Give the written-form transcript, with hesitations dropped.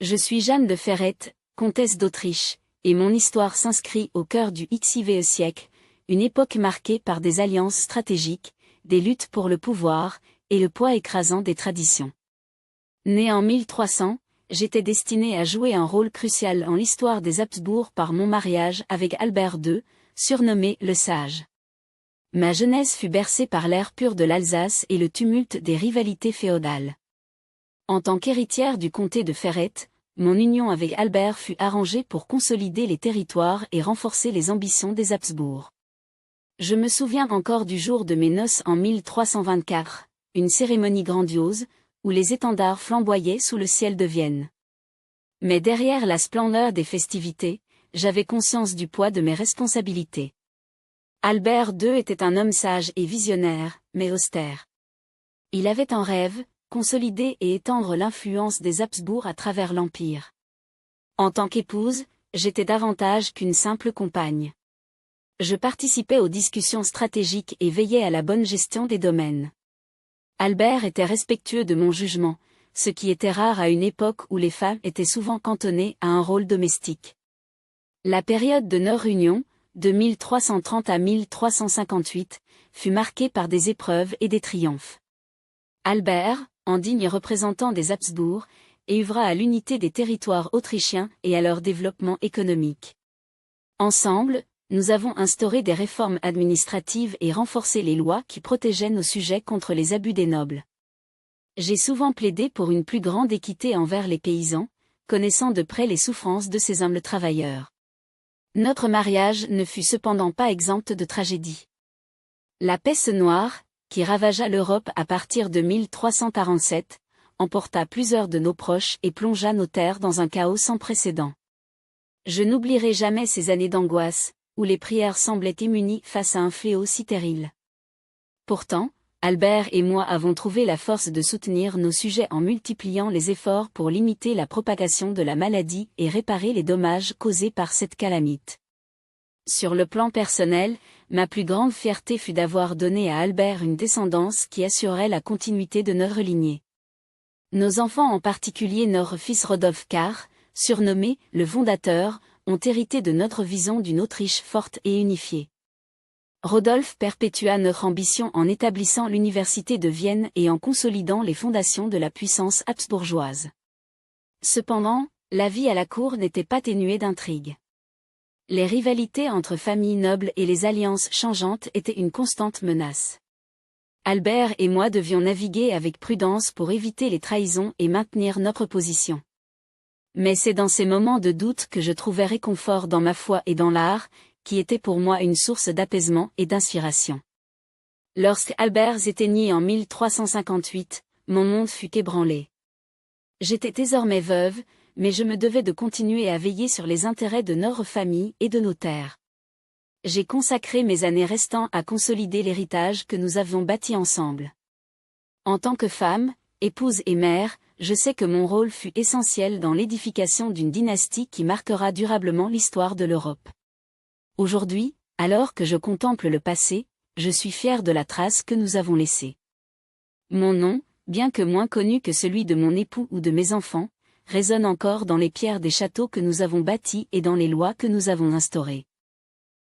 Je suis Jeanne de Ferrette, comtesse d'Autriche, et mon histoire s'inscrit au cœur du XIVe siècle, une époque marquée par des alliances stratégiques, des luttes pour le pouvoir, et le poids écrasant des traditions. Née en 1300, j'étais destinée à jouer un rôle crucial en l'histoire des Habsbourg par mon mariage avec Albert II, surnommé le Sage. Ma jeunesse fut bercée par l'air pur de l'Alsace et le tumulte des rivalités féodales. En tant qu'héritière du comté de Ferrette, mon union avec Albert fut arrangée pour consolider les territoires et renforcer les ambitions des Habsbourg. Je me souviens encore du jour de mes noces en 1324, une cérémonie grandiose, où les étendards flamboyaient sous le ciel de Vienne. Mais derrière la splendeur des festivités, j'avais conscience du poids de mes responsabilités. Albert II était un homme sage et visionnaire, mais austère. Il avait un rêve, consolider et étendre l'influence des Habsbourg à travers l'Empire. En tant qu'épouse, j'étais davantage qu'une simple compagne. Je participais aux discussions stratégiques et veillais à la bonne gestion des domaines. Albert était respectueux de mon jugement, ce qui était rare à une époque où les femmes étaient souvent cantonnées à un rôle domestique. La période de notre union, de 1330 à 1358, fut marquée par des épreuves et des triomphes. Albert, en digne représentant des Habsbourg, œuvra à l'unité des territoires autrichiens et à leur développement économique. Ensemble, nous avons instauré des réformes administratives et renforcé les lois qui protégeaient nos sujets contre les abus des nobles. J'ai souvent plaidé pour une plus grande équité envers les paysans, connaissant de près les souffrances de ces humbles travailleurs. Notre mariage ne fut cependant pas exempt de tragédie. La peste noire, qui ravagea l'Europe à partir de 1347, emporta plusieurs de nos proches et plongea nos terres dans un chaos sans précédent. Je n'oublierai jamais ces années d'angoisse, où les prières semblaient immunies face à un fléau si terrible. Pourtant, Albert et moi avons trouvé la force de soutenir nos sujets en multipliant les efforts pour limiter la propagation de la maladie et réparer les dommages causés par cette calamite. Sur le plan personnel, ma plus grande fierté fut d'avoir donné à Albert une descendance qui assurait la continuité de notre lignée. Nos enfants, en particulier notre fils Rodolphe Car, surnommé le Fondateur, ont hérité de notre vision d'une Autriche forte et unifiée. Rodolphe perpétua notre ambition en établissant l'université de Vienne et en consolidant les fondations de la puissance habsbourgeoise. Cependant, la vie à la cour n'était pas ténuée d'intrigues. Les rivalités entre familles nobles et les alliances changeantes étaient une constante menace. Albert et moi devions naviguer avec prudence pour éviter les trahisons et maintenir notre position. Mais c'est dans ces moments de doute que je trouvais réconfort dans ma foi et dans l'art, qui était pour moi une source d'apaisement et d'inspiration. Lorsque Albert s'éteignit en 1358, mon monde fut ébranlé. J'étais désormais veuve, mais je me devais de continuer à veiller sur les intérêts de notre famille et de nos terres. J'ai consacré mes années restant à consolider l'héritage que nous avions bâti ensemble. En tant que femme, épouse et mère, je sais que mon rôle fut essentiel dans l'édification d'une dynastie qui marquera durablement l'histoire de l'Europe. Aujourd'hui, alors que je contemple le passé, je suis fière de la trace que nous avons laissée. Mon nom, bien que moins connu que celui de mon époux ou de mes enfants, résonne encore dans les pierres des châteaux que nous avons bâtis et dans les lois que nous avons instaurées.